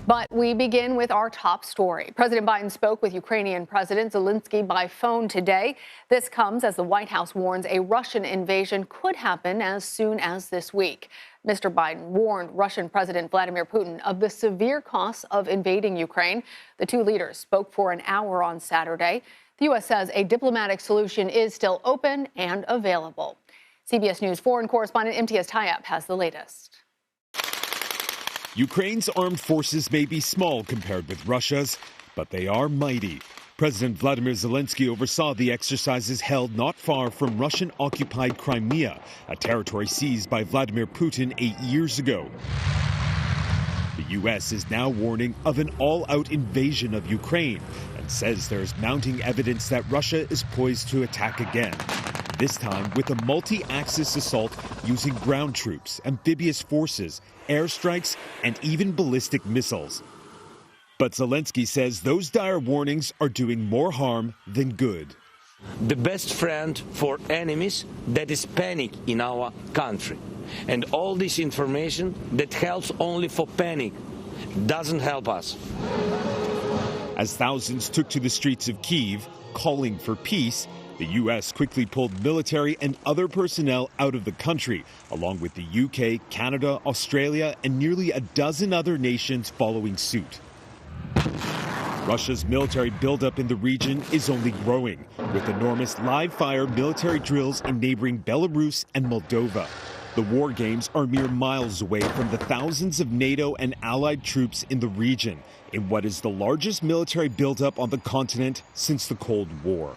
But we begin with our top story. President Biden spoke with Ukrainian President Zelensky by phone today. This comes as the White House warns a Russian invasion could happen as soon as this week. Mr. Biden warned Russian President Vladimir Putin of the severe costs of invading Ukraine. The two leaders spoke for an hour on Saturday. The U.S. says a diplomatic solution is still open and available. CBS News foreign correspondent MTS Tayeb has the latest. Ukraine's armed forces may be small compared with Russia's, but they are mighty. President Vladimir Zelensky oversaw the exercises held not far from Russian-occupied Crimea, a territory seized by Vladimir Putin 8 years ago. The U.S. is now warning of an all-out invasion of Ukraine and says there is mounting evidence that Russia is poised to attack again. This time with a multi-axis assault using ground troops, amphibious forces, airstrikes, and even ballistic missiles. But Zelensky says those dire warnings are doing more harm than good. The best friend for enemies, that is panic in our country. And all this information that helps only for panic doesn't help us. As thousands took to the streets of Kyiv, calling for peace, the U.S. quickly pulled military and other personnel out of the country, along with the UK, Canada, Australia, and nearly a dozen other nations following suit. Russia's military buildup in the region is only growing, with enormous live-fire military drills in neighboring Belarus and Moldova. The war games are mere miles away from the thousands of NATO and allied troops in the region, in what is the largest military buildup on the continent since the Cold War.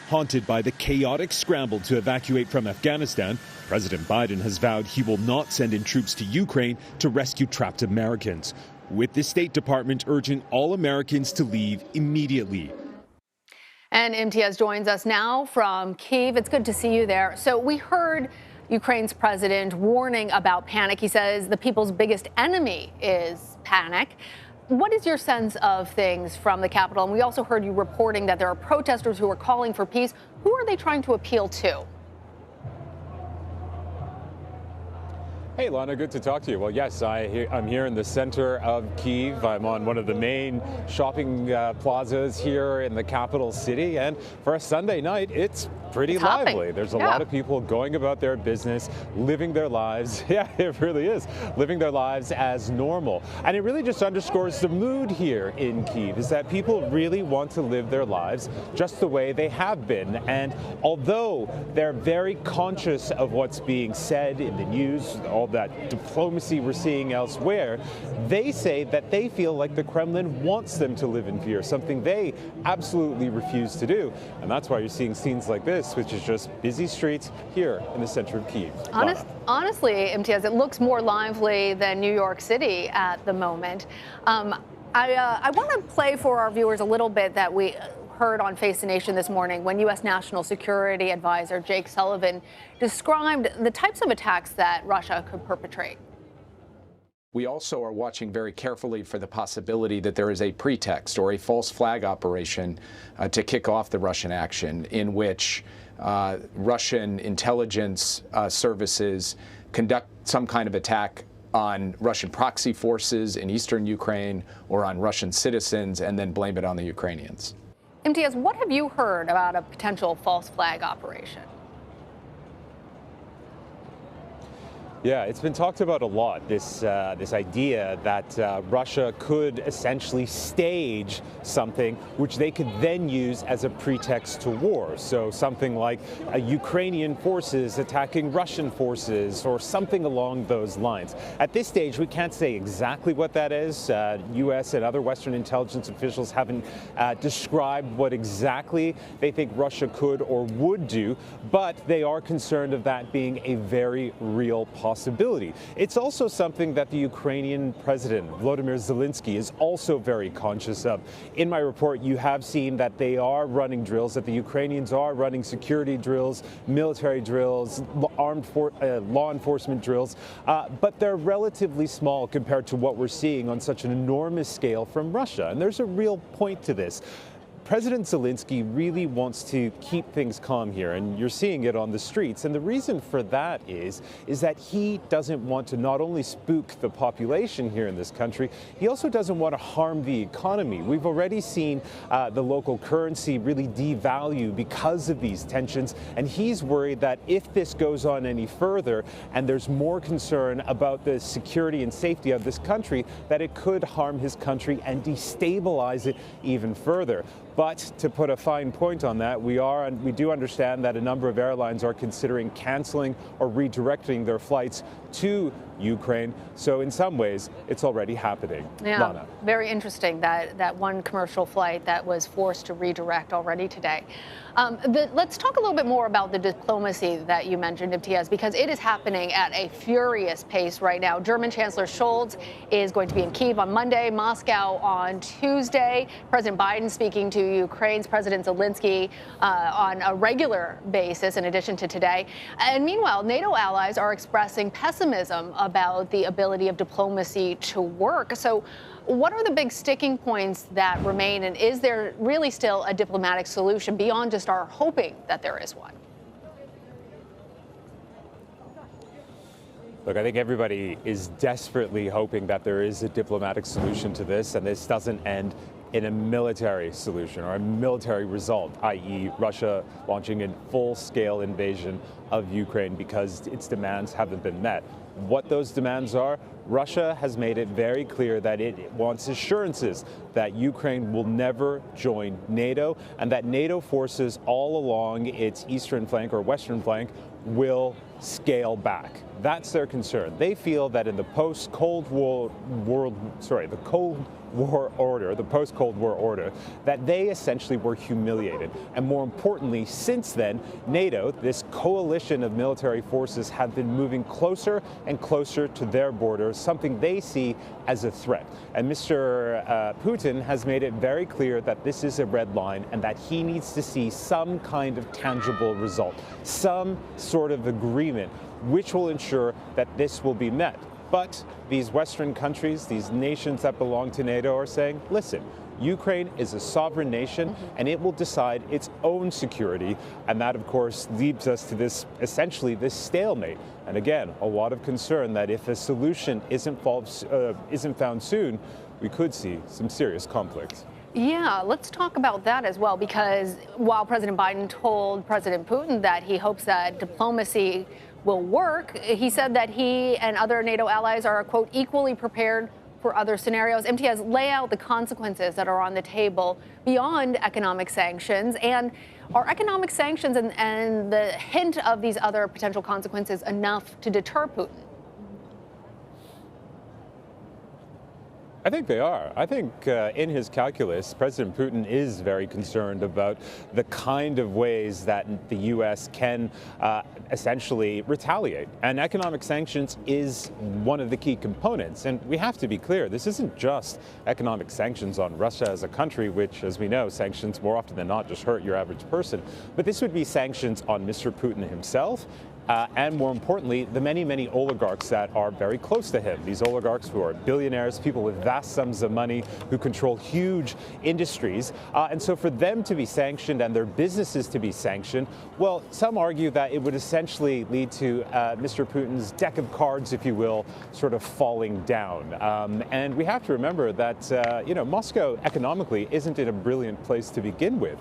Haunted by the chaotic scramble to evacuate from Afghanistan, President Biden has vowed he will not send in troops to Ukraine to rescue trapped Americans, with the State Department urging all Americans to leave immediately. And MTS joins us now from Kyiv. It's good to see you there. So we heard Ukraine's president warning about panic. He says the people's biggest enemy is panic. What is your sense of things from the Capitol? And we also heard you reporting that there are protesters who are calling for peace. Who are they trying to appeal to? Hey, Lana, good to talk to you. Well, yes, I'm here in the center of Kyiv. I'm on one of the main shopping plazas here in the capital city. And for a Sunday night, it's pretty lively. There's a lot of people going about their business, living their lives. Yeah, it really is. Living their lives as normal. And it really just underscores the mood here in Kyiv, is that people really want to live their lives just the way they have been. And although they're very conscious of what's being said in the news, all that diplomacy we're seeing elsewhere, they say that they feel like the Kremlin wants them to live in fear, something they absolutely refuse to do. And that's why you're seeing scenes like this, which is just busy streets here in the center of Kyiv. Honestly, MTS, it looks more lively than New York City at the moment. I want to play for our viewers a little bit that we heard on Face the Nation this morning when U.S. National Security Advisor Jake Sullivan described the types of attacks that Russia could perpetrate. We also are watching very carefully for the possibility that there is a pretext or a false flag operation to kick off the Russian action, in which Russian intelligence services conduct some kind of attack on Russian proxy forces in eastern Ukraine or on Russian citizens and then blame it on the Ukrainians. MTS, what have you heard about a potential false flag operation? Yeah, it's been talked about a lot, this idea that Russia could essentially stage something which they could then use as a pretext to war. So something like Ukrainian forces attacking Russian forces or something along those lines. At this stage, we can't say exactly what that is. U.S. and other Western intelligence officials haven't described what exactly they think Russia could or would do, but they are concerned of that being a very real possibility. It's also something that the Ukrainian president, Volodymyr Zelensky, is also very conscious of. In my report, you have seen that they are running drills, that the Ukrainians are running security drills, military drills, law enforcement drills, but they're relatively small compared to what we're seeing on such an enormous scale from Russia. And there's a real point to this. President Zelensky really wants to keep things calm here, and you're seeing it on the streets. And the reason for that is that he doesn't want to not only spook the population here in this country, he also doesn't want to harm the economy. We've already seen the local currency really devalue because of these tensions, and he's worried that if this goes on any further and there's more concern about the security and safety of this country, that it could harm his country and destabilize it even further. But to put a fine point on that, we do understand that a number of airlines are considering canceling or redirecting their flights to Ukraine. So in some ways, it's already happening. Yeah, Lana. very interesting that one commercial flight that was forced to redirect already today. Let's talk a little bit more about the diplomacy that you mentioned, Imtiaz, because it is happening at a furious pace right now. German Chancellor Scholz is going to be in Kyiv on Monday, Moscow on Tuesday. President Biden speaking to Ukraine's President Zelensky on a regular basis, in addition to today. And meanwhile, NATO allies are expressing pessimism about the ability of diplomacy to work. So what are the big sticking points that remain, and is there really still a diplomatic solution beyond just our hoping that there is one? Look, I think everybody is desperately hoping that there is a diplomatic solution to this, and this doesn't end in a military solution or a military result, i.e. Russia launching a full-scale invasion of Ukraine because its demands haven't been met. What those demands are, Russia has made it very clear that it wants assurances that Ukraine will never join NATO and that NATO forces all along its eastern flank or western flank will scale back. That's their concern. They feel that in the post-Cold War order, that they essentially were humiliated. And more importantly, since then, NATO, this coalition of military forces, have been moving closer and closer to their borders, something they see as a threat. And Mr. Putin has made it very clear that this is a red line and that he needs to see some kind of tangible result, some sort of agreement which will ensure that this will be met. But these Western countries, these nations that belong to NATO, are saying, listen, Ukraine is a sovereign nation and it will decide its own security. And that, of course, leads us to this, essentially, this stalemate. And again, a lot of concern that if a solution isn't found soon, we could see some serious conflict. Yeah, let's talk about that as well, because while President Biden told President Putin that he hopes that diplomacy will work, he said that he and other NATO allies are, quote, equally prepared for other scenarios. Imtiaz, lay out the consequences that are on the table beyond economic sanctions. And are economic sanctions and the hint of these other potential consequences enough to deter Putin? I think they are. I think in his calculus, President Putin is very concerned about the kind of ways that the U.S. can essentially retaliate. And economic sanctions is one of the key components. And we have to be clear, this isn't just economic sanctions on Russia as a country, which, as we know, sanctions more often than not just hurt your average person. But this would be sanctions on Mr. Putin himself. And more importantly, the many, many oligarchs that are very close to him. These oligarchs who are billionaires, people with vast sums of money, who control huge industries. And so for them to be sanctioned and their businesses to be sanctioned, well, some argue that it would essentially lead to Mr. Putin's deck of cards, if you will, sort of falling down. And we have to remember that, Moscow economically isn't in a brilliant place to begin with.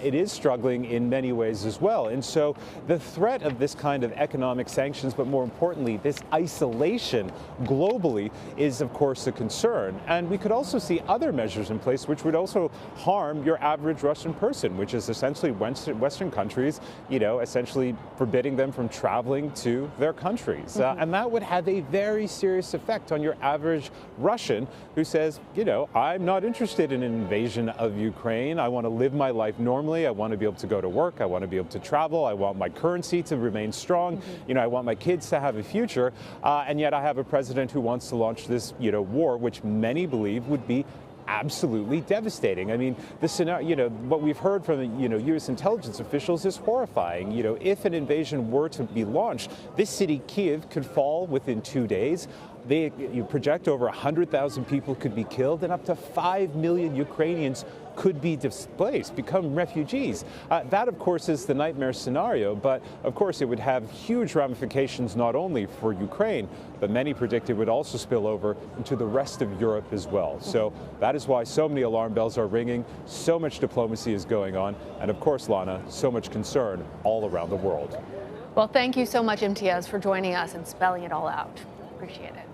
It is struggling in many ways as well. And so the threat of this kind of economic sanctions, but more importantly, this isolation globally is, of course, a concern. And we could also see other measures in place which would also harm your average Russian person, which is essentially Western countries, essentially forbidding them from traveling to their countries. And that would have a very serious effect on your average Russian who says, I'm not interested in an invasion of Ukraine. I want to live my life normally. I want to be able to go to work. I want to be able to travel. I want my currency to remain strong. I want my kids to have a future. And yet I have a president who wants to launch this, war, which many believe would be absolutely devastating. I mean, the scenario, what we've heard from, U.S. intelligence officials is horrifying. If an invasion were to be launched, this city, Kyiv, could fall within 2 days. you project over 100,000 people could be killed and up to 5 million Ukrainians could be displaced, become refugees. That, of course, is the nightmare scenario, but of course it would have huge ramifications not only for Ukraine, but many predict it would also spill over into the rest of Europe as well. So that is why so many alarm bells are ringing, so much diplomacy is going on, and of course, Lana, so much concern all around the world. Well, thank you so much, Imtiaz, for joining us and spelling it all out. Appreciate it.